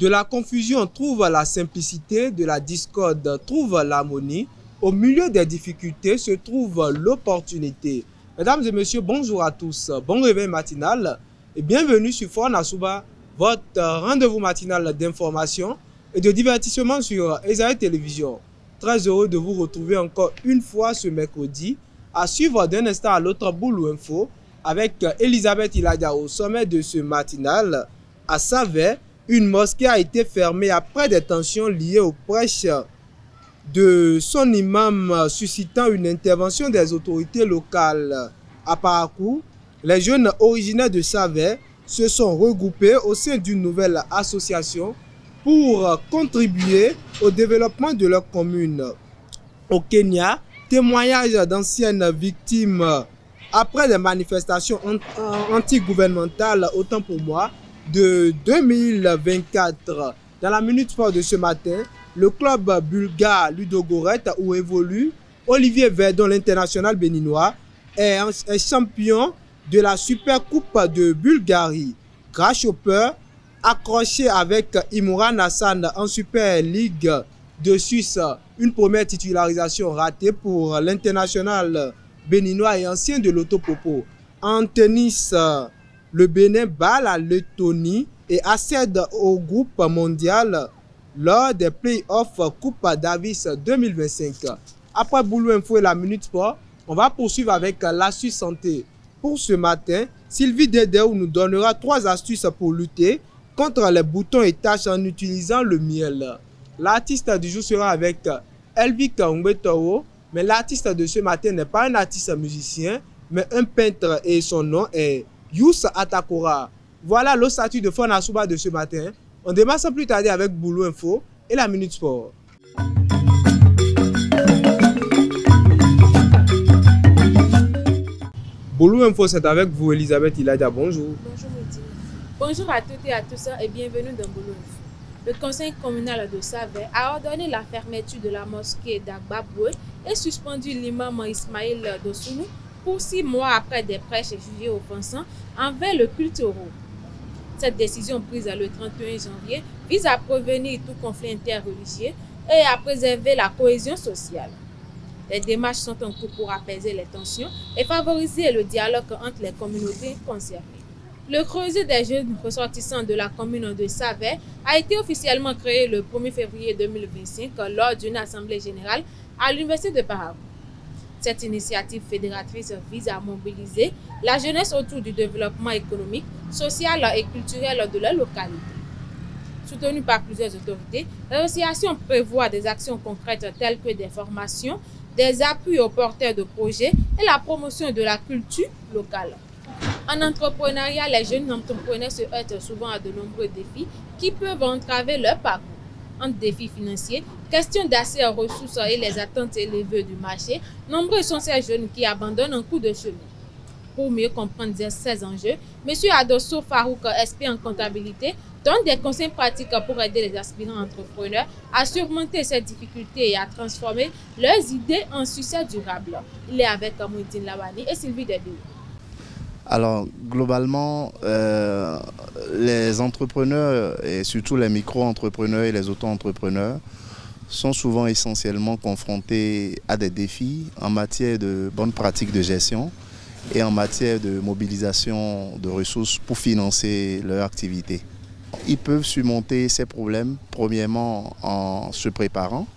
De la confusion trouve la simplicité, de la discorde trouve l'harmonie. Au milieu des difficultés se trouve l'opportunité. Mesdames et messieurs, bonjour à tous. Bon réveil matinal et bienvenue sur Forum Asuba, votre rendez-vous matinal d'information et de divertissement sur Esaïe Télévision. Très heureux de vous retrouver encore une fois ce mercredi à suivre d'un instant à l'autre Boulou Info avec Elisabeth Iladia au sommet de ce matinal. À Savè, une mosquée a été fermée après des tensions liées aux prêches de son imam suscitant une intervention des autorités locales. À Parakou, les jeunes originaires de Savè se sont regroupés au sein d'une nouvelle association pour contribuer au développement de leur commune. Au Kenya, témoignage d'anciennes victimes après des manifestations anti-gouvernementales, autant pour moi, de 2024. Dans la Minute Sport de ce matin, le club bulgare Ludogorets où évolue Olivier Verdon, l'international béninois, est champion de la Super Coupe de Bulgarie. Grasshopper, accroché avec Imran Hassan en Super League de Suisse, une première titularisation ratée pour l'international béninois et ancien de l'Autopopo. En tennis, le Bénin bat la Lettonie et accède au groupe mondial lors des playoffs Coupe Davis 2025. Après Boulou Info et la Minute Sport, on va poursuivre avec l'astuce santé. Pour ce matin, Sylvie Dedeu nous donnera 3 astuces pour lutter contre les boutons et taches en utilisant le miel. L'artiste du jour sera avec Elvik Umbetoro, mais l'artiste de ce matin n'est pas un artiste musicien, mais un peintre et son nom est Yous Atakora. Voilà le statut de Forum Asuba de ce matin. On démarre sans plus tarder avec Boulou Info et la Minute Sport. Boulou Info, c'est avec vous, Elisabeth Iladia. Bonjour. Bonjour, Edine. Bonjour à toutes et à tous et bienvenue dans Boulou Info. Le conseil communal de Savè a ordonné la fermeture de la mosquée d'Agbaboué et suspendu l'imam Ismaël Dosounou pour 6 mois après des prêches jugés offensants envers le culte euro. Cette décision prise le 31 janvier vise à prévenir tout conflit interreligieux et à préserver la cohésion sociale. Les démarches sont en cours pour apaiser les tensions et favoriser le dialogue entre les communautés concernées. Le creuset des jeunes ressortissants de la commune de Savè a été officiellement créé le 1er février 2025 lors d'une assemblée générale à l'université de Parakou. Cette initiative fédératrice vise à mobiliser la jeunesse autour du développement économique, social et culturel de la localité. Soutenue par plusieurs autorités, l'association prévoit des actions concrètes telles que des formations, des appuis aux porteurs de projets et la promotion de la culture locale. En entrepreneuriat, les jeunes entrepreneurs se heurtent souvent à de nombreux défis qui peuvent entraver leur parcours. Entre défis financiers, question d'accès aux ressources et les attentes élevées du marché, nombreux sont ces jeunes qui abandonnent en cours de chemin. Pour mieux comprendre ces enjeux, M. Adosso Farouk, expert en comptabilité, donne des conseils pratiques pour aider les aspirants entrepreneurs à surmonter ces difficultés et à transformer leurs idées en succès durable. Il est avec Mouidine Lawani et Sylvie Dedeu. Alors, globalement, les entrepreneurs et surtout les micro-entrepreneurs et les auto-entrepreneurs sont souvent essentiellement confrontés à des défis en matière de bonnes pratiques de gestion et en matière de mobilisation de ressources pour financer leur activité. Ils peuvent surmonter ces problèmes, premièrement en se préparant,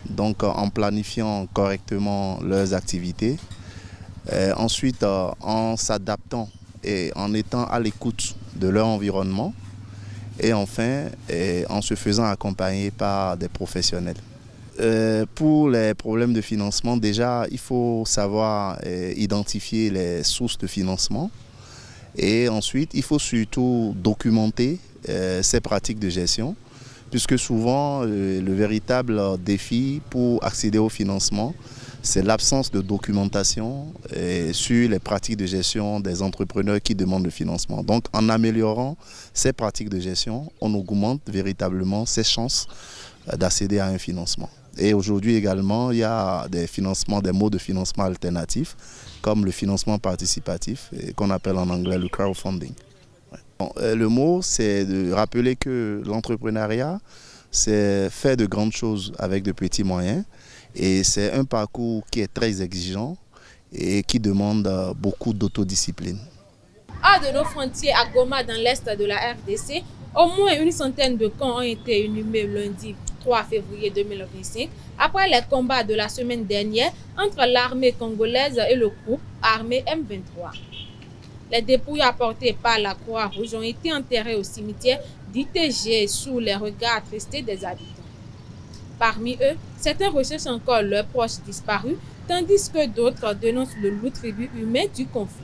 donc en planifiant correctement leurs activités. Ensuite, en s'adaptant et en étant à l'écoute de leur environnement. Et enfin, en se faisant accompagner par des professionnels. Pour les problèmes de financement, déjà, il faut savoir identifier les sources de financement. Et ensuite, il faut surtout documenter ces pratiques de gestion, puisque souvent, le véritable défi pour accéder au financement, c'est l'absence de documentation sur les pratiques de gestion des entrepreneurs qui demandent le financement. Donc, en améliorant ces pratiques de gestion, on augmente véritablement ses chances d'accéder à un financement. Et aujourd'hui également, il y a des financements, des modes de financement alternatifs, comme le financement participatif, qu'on appelle en anglais le crowdfunding. Ouais. Le mot, c'est de rappeler que l'entrepreneuriat, c'est faire de grandes choses avec de petits moyens. Et c'est un parcours qui est très exigeant et qui demande beaucoup d'autodiscipline. Hors de nos frontières, à Goma, dans l'est de la RDC, au moins une centaine de camps ont été inhumés lundi 3 février 2025 après les combats de la semaine dernière entre l'armée congolaise et le groupe armé M23. Les dépouilles apportées par la Croix-Rouge ont été enterrées au cimetière d'ITG sous les regards attristés des habitants. Parmi eux, certains recherchent encore leurs proches disparus, tandis que d'autres dénoncent le lourd tribut humain du conflit.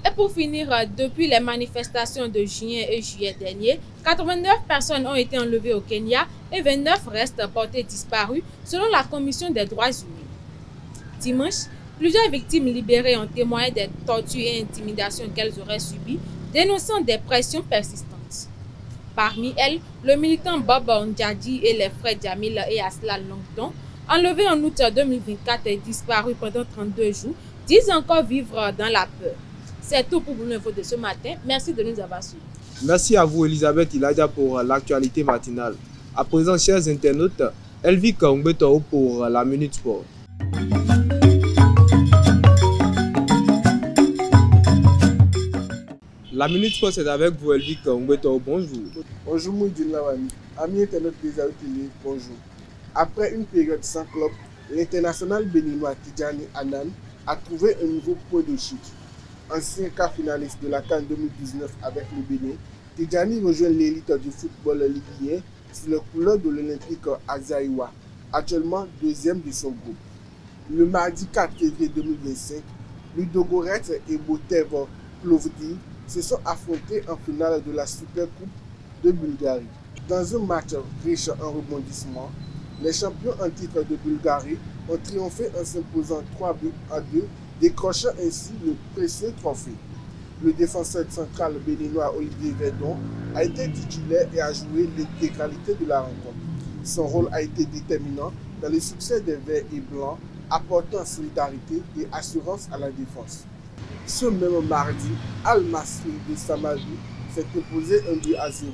Et pour finir, depuis les manifestations de juin et juillet dernier, 89 personnes ont été enlevées au Kenya et 29 restent portées disparues selon la Commission des droits humains. Dimanche, plusieurs victimes libérées ont témoigné des tortures et intimidations qu'elles auraient subies, dénonçant des pressions persistantes. Parmi elles, le militant Bob Ndjadji et les frères Jamil et Asla Longton, enlevés en août 2024 et disparus pendant 32 jours, disent encore vivre dans la peur. C'est tout pour l'info de ce matin. Merci de nous avoir suivis. Merci à vous, Elisabeth Iladia, pour l'actualité matinale. À présent, chers internautes, Elvik Ngbeto pour la Minute Sport. La Minute Sport, c'est avec vous, Elvik Ngbeto. Bonjour. Bonjour, Mouidine Lawani. Amis internautes des télé, bonjour. Après une période sans club, l'international béninois Tidjani Anan a trouvé un nouveau point de chute. Ancien quart finaliste de la CAN 2019 avec le Bénin, Tidjani rejoint l'élite du football libyen sous le couleur de l'Olympique Azaïwa, actuellement deuxième de son groupe. Le mardi 4 février 2025, Ludogorets et Botev Plovdiv se sont affrontés en finale de la Super Coupe de Bulgarie. Dans un match riche en rebondissements, les champions en titre de Bulgarie ont triomphé en s'imposant 3-2, décrochant ainsi le précieux trophée. Le défenseur central béninois Olivier Verdon a été titulaire et a joué l'intégralité de la rencontre. Son rôle a été déterminant dans le succès des Verts et Blancs, apportant solidarité et assurance à la défense. Ce même mardi, Al-Masri de Samadou s'est imposé 1-0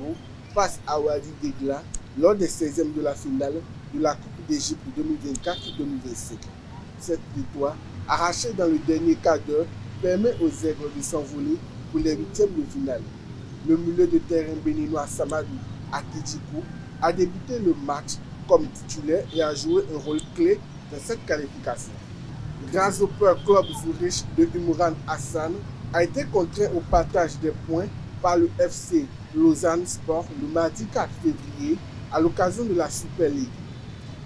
face à Wadi Degla lors des 16e de la finale de la Coupe d'Égypte 2024-2025. Cette victoire, arrachée dans le dernier quart d'heure, permet aux Aigles de s'envoler pour les 8e de finale. Le milieu de terrain béninois Samadou Atidjikou a débuté le match comme titulaire et a joué un rôle clé dans cette qualification. Grasshopper Club Zurich de Imran Hassan a été contraint au partage des points par le FC Lausanne Sport le mardi 4 février à l'occasion de la Super League.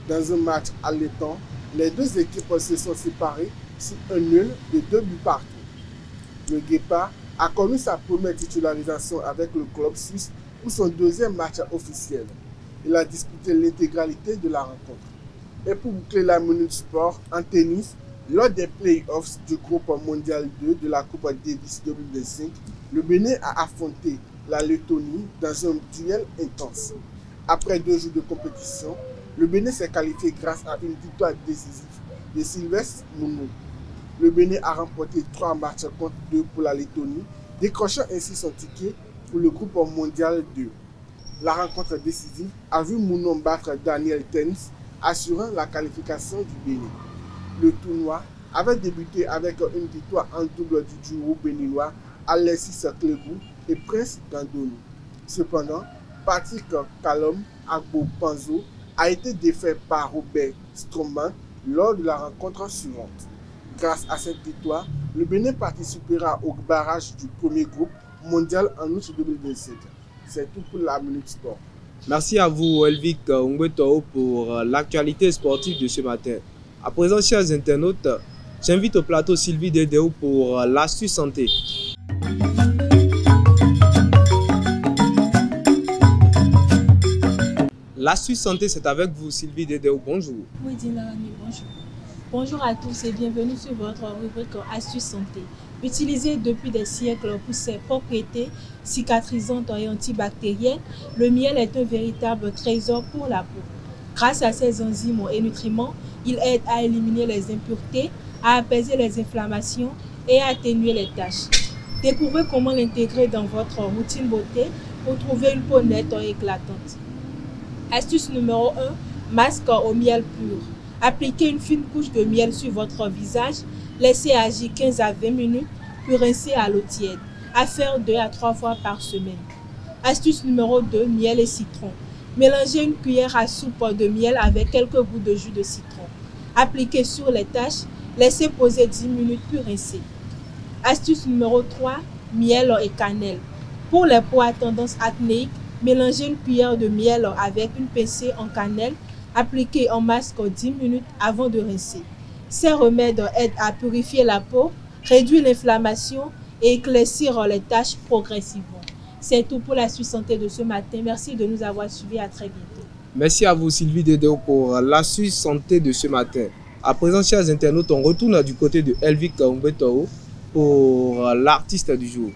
Dans un match allaitant, les deux équipes se sont séparées sur un nul de 2 buts partout. Le Guépard a connu sa première titularisation avec le club suisse pour son deuxième match officiel. Il a disputé l'intégralité de la rencontre. Et pour boucler la Minute Sport en tennis, lors des play-offs du groupe mondial 2 de la Coupe Davis 2025, le Bénin a affronté la Lettonie dans un duel intense. Après 2 jours de compétition, le Bénin s'est qualifié grâce à une victoire décisive de Sylvestre Mounou. Le Bénin a remporté 3 matchs contre 2 pour la Lettonie, décrochant ainsi son ticket pour le groupe mondial 2. La rencontre décisive a vu Mounon battre Daniel Tens, assurant la qualification du Bénin. Le tournoi avait débuté avec une victoire en double du duo béninois Alexis Clébou et Prince Gandonou. Cependant, Patrick Kalom Agbo Panzo a été défait par Robert Stroman lors de la rencontre suivante. Grâce à cette victoire, le Bénin participera au barrage du premier groupe mondial en août 2027. C'est tout pour la Minute Sport. Merci à vous, Elvik Ngbeto, pour l'actualité sportive de ce matin. À présent, chers internautes, j'invite au plateau Sylvie Dedéo pour l'astuce santé. L'astuce santé, c'est avec vous, Sylvie Dedéo. Bonjour. Oui, Dinarani, bonjour. Bonjour à tous et bienvenue sur votre rubrique Astuce santé. Utilisé depuis des siècles pour ses propriétés cicatrisantes et antibactériennes, le miel est un véritable trésor pour la peau. Grâce à ses enzymes et nutriments, il aide à éliminer les impuretés, à apaiser les inflammations et à atténuer les taches. Découvrez comment l'intégrer dans votre routine beauté pour trouver une peau nette et éclatante. Astuce numéro 1, masque au miel pur. Appliquez une fine couche de miel sur votre visage, laissez agir 15 à 20 minutes, puis rincez à l'eau tiède. À faire 2 à 3 fois par semaine. Astuce numéro 2, miel et citron. Mélangez une cuillère à soupe de miel avec quelques gouttes de jus de citron. Appliquez sur les taches, laissez poser 10 minutes puis rincez. Astuce numéro 3, miel et cannelle. Pour les peaux à tendance acnéique, mélangez une cuillère de miel avec une pincée en cannelle, appliquez en masque 10 minutes avant de rincer. Ces remèdes aident à purifier la peau, réduire l'inflammation et éclaircir les taches progressivement. C'est tout pour l'astuce santé de ce matin. Merci de nous avoir suivis. À très bientôt. Merci à vous Sylvie Dedeo pour l'astuce santé de ce matin. À présent, chers internautes, on retourne du côté de Elvic Umbetao pour l'artiste du jour.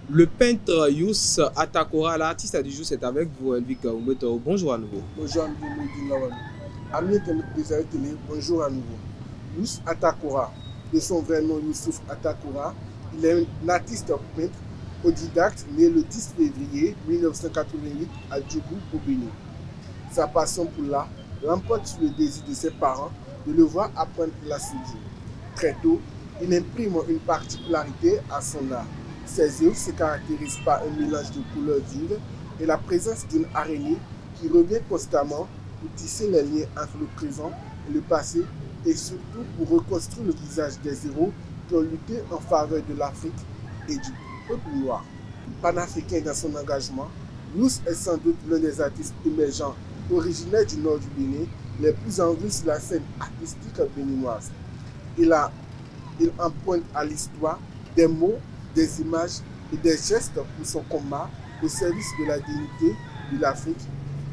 Le peintre Youss Atakora, l'artiste du jour, c'est avec vous Elvic Umbetao. Bonjour à nouveau. Bonjour à nouveau. Amis internautes des Aïe Télé, bonjour à nouveau. Youss Atakora, de son vrai nom Youssouf Atakora, il est un artiste peintre autodidacte né le 10 février 1988 à Djougou, au Bénin. Sa passion pour l'art l'emporte sur le désir de ses parents de le voir apprendre la soudure. Très tôt, il imprime une particularité à son art. Ses œuvres se caractérisent par un mélange de couleurs vives et la présence d'une araignée qui revient constamment pour tisser les liens entre le présent et le passé et surtout pour reconstruire le visage des héros qui ont lutté en faveur de l'Afrique et du peuple noir. Panafricain dans son engagement, Youss est sans doute l'un des artistes émergents originaires du nord du Bénin, les plus en vue sur la scène artistique béninoise. Il emprunte à l'histoire des mots, des images et des gestes pour son combat au service de la dignité de l'Afrique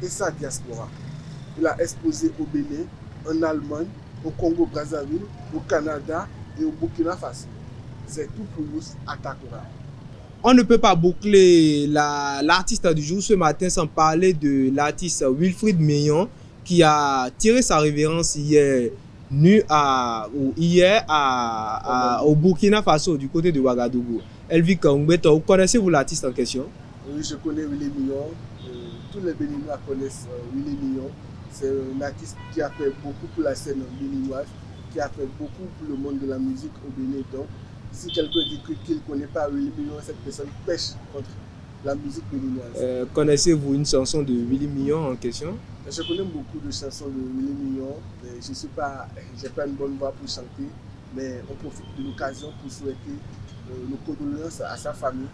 et sa diaspora. Il a exposé au Bénin, en Allemagne, au Congo-Brazzaville, au Canada et au Burkina Faso. C'est tout pour Youss Atakora. On ne peut pas boucler l'artiste du jour ce matin sans parler de l'artiste Wilfried Meillon qui a tiré sa révérence hier au Burkina Faso du côté de Ouagadougou. Elvic Umbetao, connaissez-vous l'artiste en question? Oui, je connais Willy Meillon. Tous les Béninois connaissent Willy Meillon. C'est un artiste qui a fait beaucoup pour la scène béninoise, qui a fait beaucoup pour le monde de la musique au Bénin. Donc, si quelqu'un dit qu'il ne connaît pas Willy Meillon, cette personne pêche contre la musique béninoise. Connaissez-vous une chanson de Willy Meillon en question? Je connais beaucoup de chansons de Willy Meillon. Je n'ai pas une bonne voix pour chanter, mais on profite de l'occasion pour souhaiter nos condoléances à sa famille,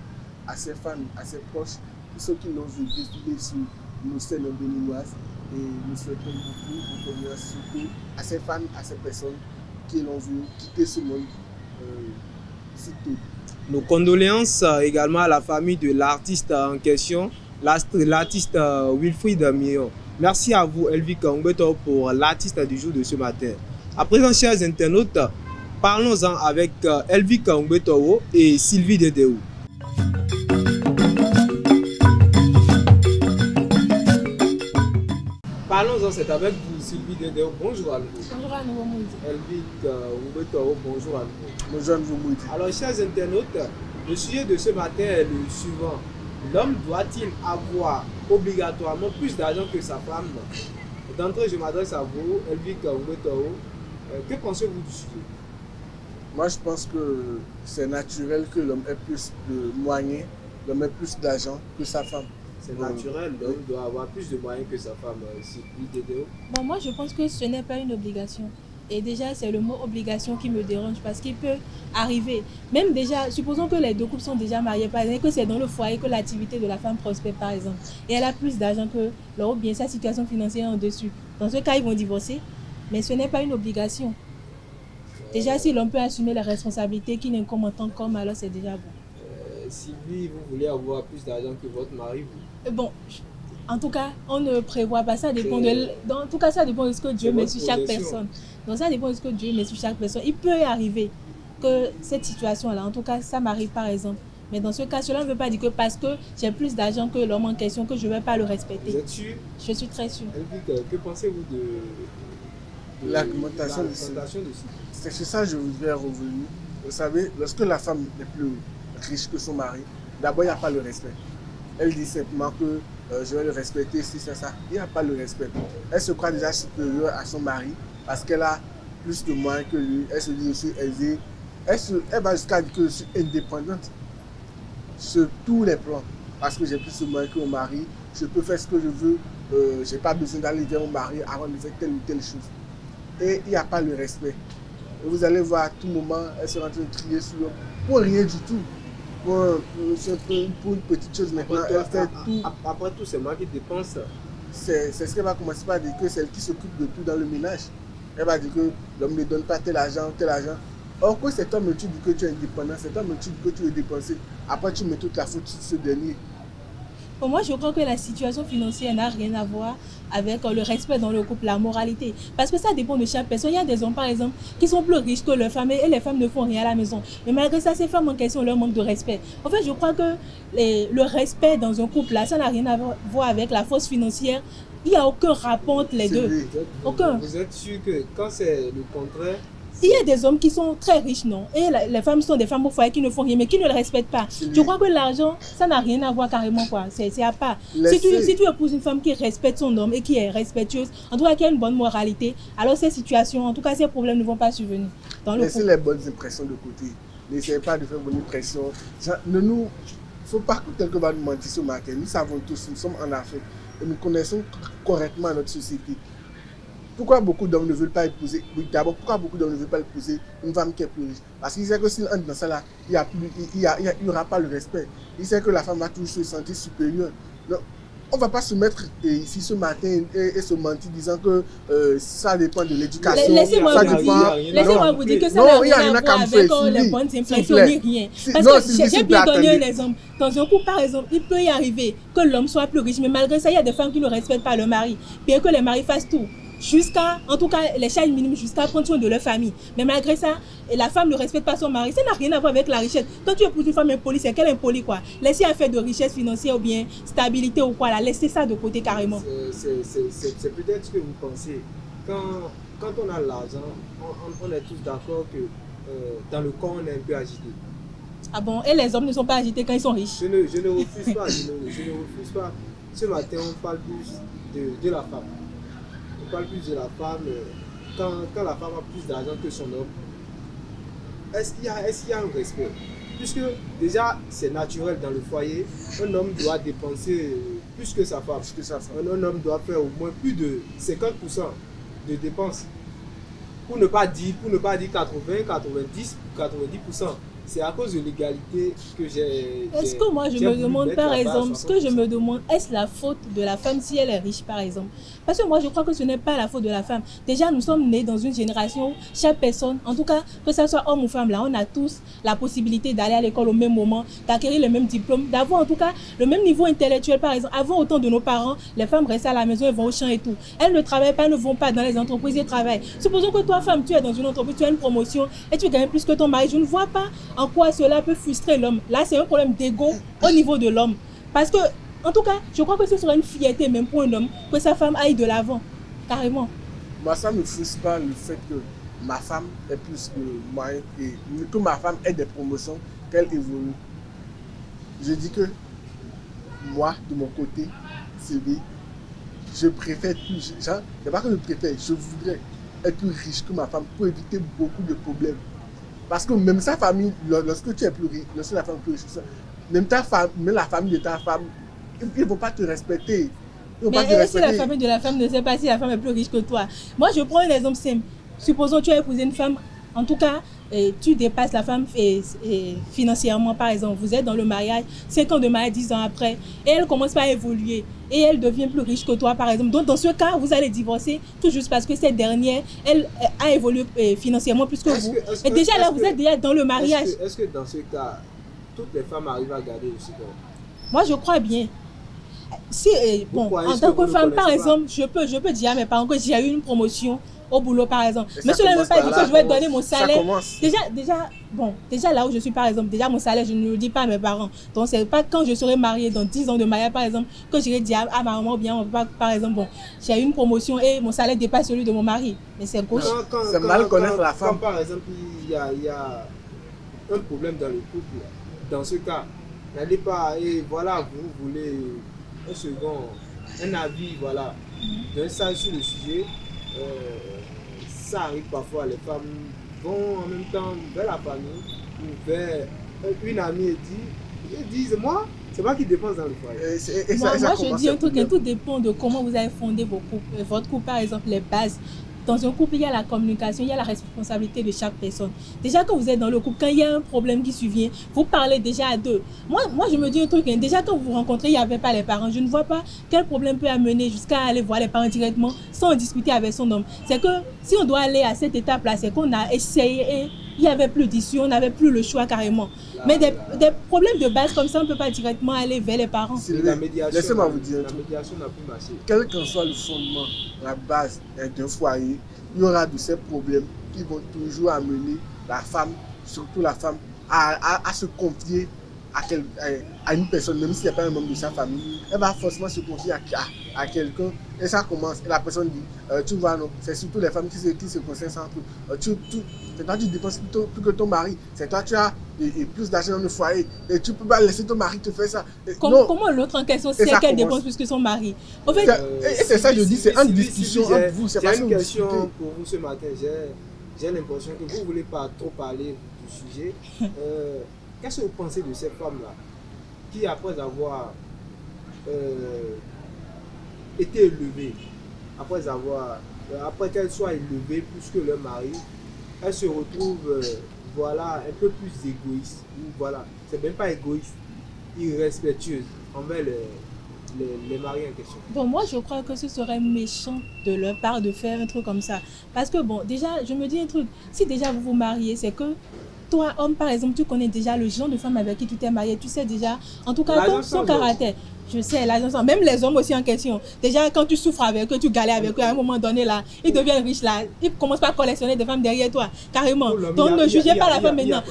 à ses fans, à ses proches, tous ceux qui l'ont vu défiler sur nos scènes béninoises. Et nous souhaitons beaucoup de condoléances surtout à ses fans, à ces personnes qui l'ont vu quitter ce monde si tôt. Nos condoléances également à la famille de l'artiste en question, l'artiste Wilfried Meillon. Merci à vous Elvic Umbetao pour l'artiste du jour de ce matin. À présent, chers internautes, parlons-en avec Elvic Umbetao et Sylvie Dedeo. Parlons-en, c'est avec vous Sylvie Dedeo. Bonjour à nouveau. Bonjour à nouveau, Moudi. Elvic Umbetao, bonjour à nouveau. Bonjour à nouveau, Moudi. Alors, chers internautes, le sujet de ce matin est le suivant. L'homme doit-il avoir obligatoirement plus d'argent que sa femme? D'entrée, je m'adresse à vous, Elvic Umbetao. Que pensez-vous du sujet? Moi, je pense que c'est naturel que l'homme ait plus de moyens, l'homme ait plus d'argent que sa femme. C'est naturel, l'homme doit avoir plus de moyens que sa femme. Bon, moi, je pense que ce n'est pas une obligation. Et déjà, c'est le mot obligation qui me dérange parce qu'il peut arriver. Même déjà, supposons que les deux couples sont déjà mariés, par exemple, que c'est dans le foyer que l'activité de la femme prospère, par exemple. Et elle a plus d'argent que l'autre, ou bien sa situation financière en dessus. Dans ce cas, ils vont divorcer. Mais ce n'est pas une obligation. Déjà, si l'on peut assumer les responsabilités qui n'incombent en tant qu'homme, alors c'est déjà bon. Sylvie, vous voulez avoir plus d'argent que votre mari, vous? Bon, en tout cas, on ne prévoit pas. Ça dépend en tout cas, ça dépend de ce que Dieu met sur chaque personne. Donc, ça dépend de ce que Dieu met sur chaque personne. Il peut y arriver que cette situation-là, en tout cas, ça m'arrive par exemple. Mais dans ce cas, cela ne veut pas dire que parce que j'ai plus d'argent que l'homme en question, que je ne vais pas le respecter. Vous êtes sûr? Je suis très sûre. Elvic, que pensez-vous l'argumentation de c'est sur ça que je voudrais revenir. Vous savez, lorsque la femme est plus riche que son mari, d'abord, il n'y a pas le respect. Elle dit simplement que je vais le respecter, si c'est ça. Il n'y a pas le respect. Elle se croit déjà supérieure à son mari parce qu'elle a plus de moyens que lui. Elle se dit je suis aisée. Elle va jusqu'à dire que je suis indépendante sur tous les plans. Parce que j'ai plus de moyens que mon mari. Je peux faire ce que je veux. Je n'ai pas besoin d'aller vers mon mari avant de faire telle ou telle chose. Et il n'y a pas le respect. Et vous allez voir à tout moment, elle sera en train de crier sur l'homme pour rien du tout. Pour une petite chose maintenant, elle fait tout. Après tout, c'est moi qui dépense. C'est ce qu'elle va commencer par dire que c'est elle qui s'occupe de tout dans le ménage. Elle va dire que l'homme ne donne pas tel argent, tel argent. Or, quand cet homme, tu dis que tu es indépendant, cet homme, tu dis que tu veux dépenser, après tu mets toute la faute sur ce dernier. Pour moi, je crois que la situation financière n'a rien à voir avec le respect dans le couple, la moralité. Parce que ça dépend de chaque personne. Il y a des hommes, par exemple, qui sont plus riches que leurs femmes et les femmes ne font rien à la maison. Mais malgré ça, ces femmes en question, leur manque de respect. En fait, je crois que le respect dans un couple, là, ça n'a rien à voir avec la force financière. Il n'y a aucun rapport entre les deux. Aucun. Vous êtes sûr que quand c'est le contraire, il y a des hommes qui sont très riches, non? Et les femmes sont des femmes au foyer qui ne font rien, mais qui ne le respectent pas. Je crois que l'argent, ça n'a rien à voir carrément, quoi. C'est à part. Si tu épouses une femme qui respecte son homme et qui est respectueuse, en tout cas qui a une bonne moralité, alors ces situations, en tout cas ces problèmes ne vont pas survenir. Laissez les bonnes impressions de côté. N'essayez pas de faire bonne impression. Il ne faut pas que quelqu'un va nous mentir sur ma tête. Nous savons tous, nous sommes en Afrique et nous connaissons correctement notre société. Pourquoi beaucoup d'hommes ne veulent pas épouser, d'abord, pourquoi beaucoup d'hommes ne veulent pas épouser une femme qui est plus riche? Parce qu'ils savent que s'ils entrent dans ça là, il n'y aura pas le respect. Ils savent que la femme va toujours se sentir supérieure. Donc, on ne va pas se mettre ici ce matin et se mentir disant que ça dépend de l'éducation. Laissez-moi vous dire que ça n'a rien à voir avec les bonnes impressions ni rien. Parce que j'ai bien donné un exemple. Dans un couple, par exemple, il peut y arriver que l'homme soit plus riche, mais malgré ça, il y a des femmes qui ne respectent pas leur mari. Bien que les maris fassent tout. Jusqu'à, en tout cas, les charges minimes, jusqu'à prendre soin de leur famille. Mais malgré ça, la femme ne respecte pas son mari. Ça n'a rien à voir avec la richesse. Quand tu épouses une femme impolie, c'est qu'elle est impolie, quoi. Laissez elle faire de richesse financière ou bien stabilité ou quoi, là. Laissez ça de côté carrément. C'est peut-être ce que vous pensez. Quand on a l'argent, on est tous d'accord que dans le corps, on est un peu agité. Ah bon? Et les hommes ne sont pas agités quand ils sont riches? Je ne refuse pas. Je ne refuse pas. Ce matin, on parle plus de la femme. On parle plus de la femme quand la femme a plus d'argent que son homme. Est-ce qu'il y a un respect? Puisque déjà c'est naturel dans le foyer, un homme doit dépenser plus que sa femme. Un homme doit faire au moins plus de 50% de dépenses. Pour ne pas dire 80, 90, 90%. C'est à cause de l'égalité que j'ai... Est-ce que moi je me demande par exemple, est-ce la faute de la femme si elle est riche par exemple? Parce que moi je crois que ce n'est pas la faute de la femme. Déjà nous sommes nés dans une génération où chaque personne, en tout cas que ce soit homme ou femme, là on a tous la possibilité d'aller à l'école au même moment, d'acquérir le même diplôme, d'avoir en tout cas le même niveau intellectuel par exemple. Avant, au temps de nos parents, les femmes restaient à la maison, elles vont au champ et tout. Elles ne travaillent pas, elles ne vont pas dans les entreprises, elles travaillent. Supposons que toi femme, tu es dans une entreprise, tu as une promotion et tu gagnes plus que ton mari. Je ne vois pas en quoi cela peut frustrer l'homme. Là, c'est un problème d'ego au niveau de l'homme. Parce que, en tout cas, je crois que ce serait une fierté même pour un homme que sa femme aille de l'avant. Carrément. Moi, ça ne me frustre pas le fait que ma femme est plus que moi et que ma femme ait des promotions, qu'elle évolue. Je dis que moi, de mon côté, je préfère plus. C'est pas que je préfère, je voudrais être plus riche que ma femme pour éviter beaucoup de problèmes. Parce que même sa famille, lorsque tu es plus riche, lorsque la femme est plus riche, même la famille de ta femme, ils ne vont pas te respecter. Mais si la famille de la femme ne sait pas si la femme est plus riche que toi? Moi, je prends un exemple simple. Supposons que tu as épousé une femme, en tout cas, tu dépasses la femme financièrement, par exemple. Vous êtes dans le mariage, 5 ans de mariage, 10 ans après, et elle commence pas à évoluer. Et elle devient plus riche que toi, par exemple. Donc, dans ce cas, vous allez divorcer tout juste parce que cette dernière, elle a évolué financièrement plus que vous. Et déjà, là, vous êtes déjà dans le mariage. Est-ce que dans ce cas, toutes les femmes arrivent à garder le secret? Moi, je crois bien. Si, bon, en tant que femme, par exemple, je peux dire à mes parents que j'ai eu une promotion au boulot, par exemple. Et ça Monsieur ne veut commence pas par dire là. que je vais donner mon Ça salaire. commence. Déjà là où je suis, par exemple, déjà mon salaire, je ne le dis pas à mes parents. Donc, c'est pas quand je serai mariée, dans 10 ans de mariage, par exemple, que j'irai dire à ma maman, ou bien, par exemple, bon, j'ai eu une promotion et mon salaire dépasse celui de mon mari. Mais c'est gauche. C'est mal connaître la femme. Quand, par exemple, il y a un problème dans le couple, dans ce cas, n'allez pas, et voilà, vous voulez un avis, voilà, d'un sage sur le sujet. Ça arrive parfois, les femmes vont en même temps vers la famille ou vers une amie et disent, moi, c'est moi qui dépense dans le foyer. Moi, je dis un truc, tout dépend de comment vous avez fondé votre couple, par exemple, les bases. Dans un couple, il y a la communication, il y a la responsabilité de chaque personne. Déjà, quand vous êtes dans le couple, quand il y a un problème qui survient, vous parlez déjà à deux. Moi, je me dis un truc, déjà quand vous vous rencontrez, il n'y avait pas les parents. Je ne vois pas quel problème peut amener jusqu'à aller voir les parents directement sans discuter avec son homme. C'est que si on doit aller à cette étape-là, c'est qu'on a essayé et il n'y avait plus d'issue, on n'avait plus le choix carrément. Mais des problèmes de base comme ça, on ne peut pas directement aller vers les parents. Laissez-moi vous dire, la médiation n'a plus marché. Quel qu'en soit le fondement, la base d'un foyer, il y aura de ces problèmes qui vont toujours amener la femme, surtout la femme, à se confier à une personne, même s'il n'y a pas un membre de sa famille. Elle va forcément se confier à quelqu'un et ça commence. Et la personne dit, tu vois, non, c'est surtout les femmes qui se concernent entre eux. C'est toi qui dépenses plus que ton mari. C'est toi qui as plus d'argent dans le foyer. Et tu ne peux pas laisser ton mari te faire ça. Comment l'autre en question sait qu'elle dépense plus que son mari? En fait, et c'est ça que je dis, c'est une discussion entre vous. C'est pas une question pour vous ce matin. J'ai l'impression que vous ne voulez pas trop parler du sujet. Qu'est-ce que vous pensez de ces femmes-là qui, après avoir été élevées, après qu'elles soient élevées plus que leur mari, elles se retrouvent voilà, un peu plus égoïstes. Voilà, c'est même pas égoïste, irrespectueuses envers les maris en question. Bon, moi, je crois que ce serait méchant de leur part de faire un truc comme ça. Parce que, bon, déjà, je me dis un truc. Si déjà vous vous mariez, c'est que toi, homme, par exemple, tu connais déjà le genre de femme avec qui tu t'es marié. Tu sais déjà, en tout cas, son caractère. Je sais, même les hommes aussi en question. Déjà, quand tu souffres avec eux, tu galères avec eux, à un moment donné, là, ils deviennent riches, là. Ils commencent pas à collectionner des femmes derrière toi, carrément. Donc, ne jugez pas la femme maintenant.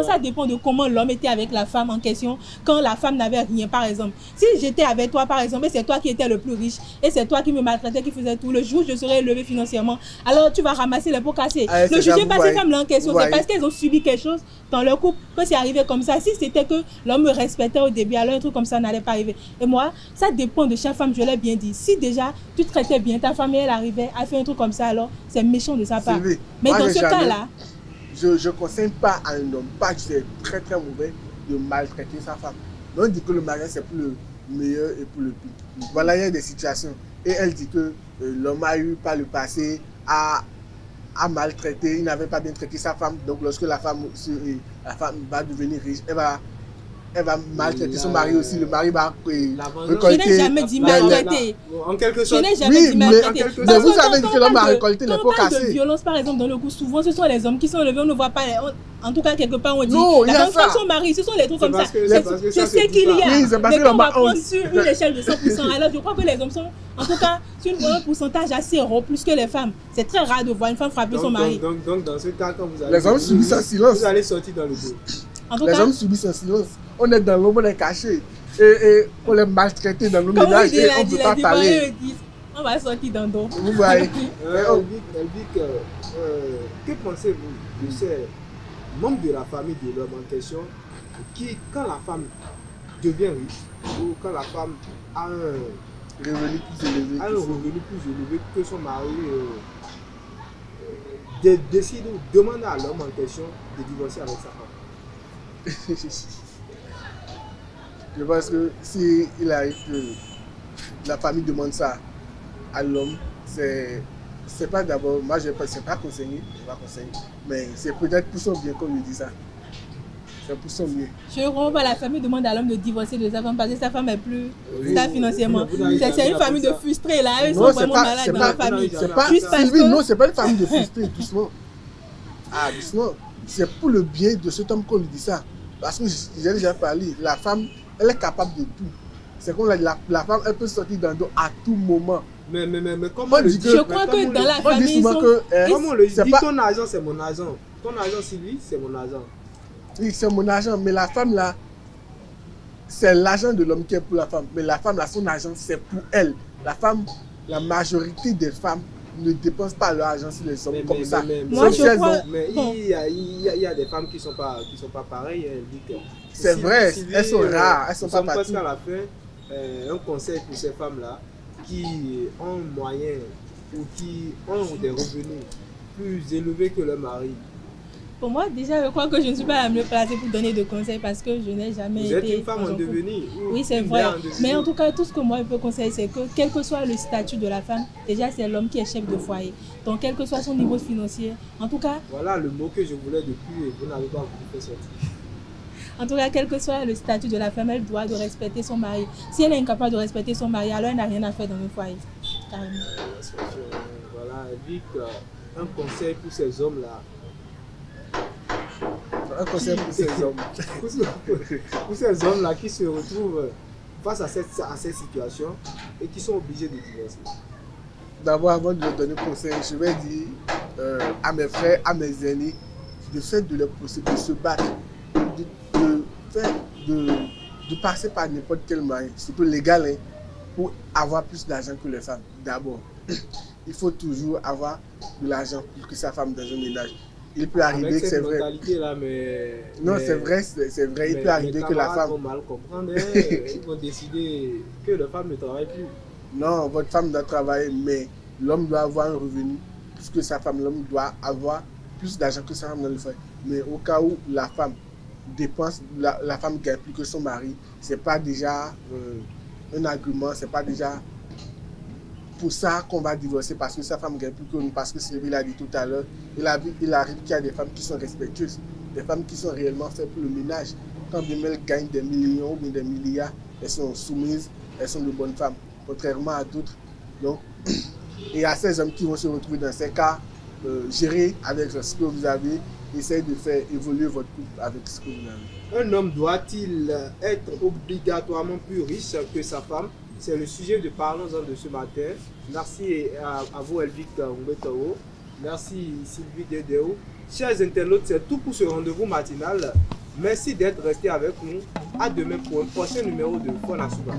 Ça dépend de comment l'homme était avec la femme en question, quand la femme n'avait rien, par exemple. Si j'étais avec toi, par exemple, et c'est toi qui étais le plus riche, et c'est toi qui me maltraitais, qui faisais tout, le jour où je serais élevé financièrement, alors tu vas ramasser les pots cassés. Ne jugez pas ces femmes-là en question. C'est parce qu'elles ont subi quelque chose dans leur couple que c'est arrivé comme ça. Si c'était que l'homme me respectait au début, alors un truc comme ça n'allait pas arriver. Et moi, ça dépend de chaque femme, je l'ai bien dit. Si déjà tu traitais bien ta femme et elle arrivait à faire un truc comme ça, alors c'est méchant de sa part. Mais dans ce cas-là, je ne conseille pas à un homme, pas que c'est très très mauvais de maltraiter sa femme. Donc on dit que le mariage c'est pour le meilleur et pour le pire. Voilà, il y a des situations. Et elle dit que l'homme a eu par le passé à maltraiter, il n'avait pas bien traité sa femme. Donc lorsque la femme va devenir riche, elle va maltraiter son mari aussi. Le mari va récolter. Je n'ai jamais dit maltraiter. En quelque sorte. Je n'ai jamais dit maltraiter. Mais vous avez dit que l'homme a récolté les pots cassés. Quand on parle de violence, par exemple, dans le couple, souvent ce sont les hommes qui sont levés, on ne voit pas. En tout cas, quelque part, on dit la femme contre son mari, ce sont les trucs comme ça. C'est ce qu'il y a. Mais quand on va prendre sur une échelle de 100%, alors je crois que les hommes sont, en tout cas, sur un pourcentage assez rare, plus que les femmes. C'est très rare de voir une femme frapper son mari. Donc, dans ce cas, quand vous allez. Les hommes subissent un silence. Vous allez sortir dans le dos. Les hommes subissent un silence. On est dans l'ombre, on est caché. Et on est maltraité dans nos ménages et on ne peut pas parler. On va sortir dans le dos. Vous voyez. Elvic, que pensez-vous de ces membres de la famille de l'homme en question qui, quand la femme devient riche ou quand la femme a un revenu plus élevé que son mari, décide ou demande à l'homme en question de divorcer avec sa femme? Je pense que si il arrive que la famille demande ça à l'homme, c'est pas d'abord, moi je ne sais pas conseiller, mais c'est peut-être pour son bien qu'on lui dit ça. C'est pour son mieux. Je comprends pas, la famille demande à l'homme de divorcer de sa femme parce que sa femme est plus stable financièrement. C'est une famille de frustrés là, eux sont vraiment malades dans la famille. Non, c'est pas une famille de frustrés, doucement. Ah, doucement. C'est pour le bien de cet homme qu'on lui dit ça. Parce que j'ai déjà parlé, la femme, elle est capable de tout. C'est comme la femme, elle peut sortir dans le dos à tout moment. Mais comment On le dit dit que- Je crois que dans la On dit famille, ils souvent sont... que Comment on le dit c'est pas- ton argent, c'est mon argent. Ton argent, Sylvie, c'est mon argent. oui, c'est mon argent, mais la femme là, c'est l'argent de l'homme qui est pour la femme. Mais la femme là, son argent, c'est pour elle. La femme, la majorité des femmes ne dépensent pas leur argent sur les hommes comme ça. Moi, Sauf je si elles crois- ont- Mais Bon. il y a des femmes qui sont pas pareilles. Elles disent que- C'est vrai, elles sont rares, elles sont nous pas sommes presque partout. à la fin. Un conseil pour ces femmes-là qui ont moyen ou qui ont des revenus plus élevés que leur mari. Pour moi, déjà, je crois que je ne suis pas la mieux placée pour donner de conseils parce que je n'ai jamais Vous été... êtes une femme dans en un couple. devenir. ou Oui, c'est une vrai. mère en devenir. Mais en tout cas, tout ce que moi je peux conseiller, c'est que quel que soit le statut de la femme, déjà c'est l'homme qui est chef de foyer. Donc quel que soit son niveau financier, en tout cas, Voilà le mot que je voulais depuis et vous n'avez pas voulu faire sortir. quel que soit le statut de la femme, elle doit de respecter son mari. Si elle est incapable de respecter son mari, alors elle n'a rien à faire dans le foyer. Carrément. Voilà, Vic, un conseil pour ces hommes-là. Un conseil pour ces hommes. Pour ces hommes-là qui se retrouvent face à cette situation et qui sont obligés de divorcer. D'abord, avant de leur donner conseil, je vais dire à mes frères, à mes aînés, de faire de leur possible, de se battre, de passer par n'importe quel moyen, surtout légal, hein, pour avoir plus d'argent que les femmes. D'abord, il faut toujours avoir de l'argent plus que sa femme dans un ménage. Il peut arriver Avec que c'est cette vrai. mentalité-là, mais... Non, mais- c'est vrai, c'est vrai. Il mais peut arriver mes que la camarades femme. vont mal comprendre, hein. Ils vont décider que la femme ne travaille plus. Non, votre femme doit travailler, mais l'homme doit avoir un revenu plus que sa femme. L'homme doit avoir plus d'argent que sa femme dans le foyer. Mais au cas où la femme dépense, la femme gagne plus que son mari, c'est pas déjà un argument, c'est pas déjà pour ça qu'on va divorcer parce que sa femme gagne plus que nous. Parce que Sylvie l'a dit tout à l'heure, il arrive qu'il y a des femmes qui sont respectueuses, des femmes qui sont réellement faites pour le ménage. Quand bien elles gagnent des millions ou bien des milliards, elles sont soumises, elles sont de bonnes femmes, contrairement à d'autres. Donc, et à ces hommes qui vont se retrouver dans ces cas, gérer avec ce que vous avez, essayez de faire évoluer votre couple avec ce que vous avez. Un homme doit-il être obligatoirement plus riche que sa femme? C'est le sujet de Parlons-en de ce matin. Merci à vous, Elvic Nguetao. Merci, Sylvie Dedeo. Chers internautes, c'est tout pour ce rendez-vous matinal. Merci d'être restés avec nous. À demain pour un prochain numéro de Fon Asuba.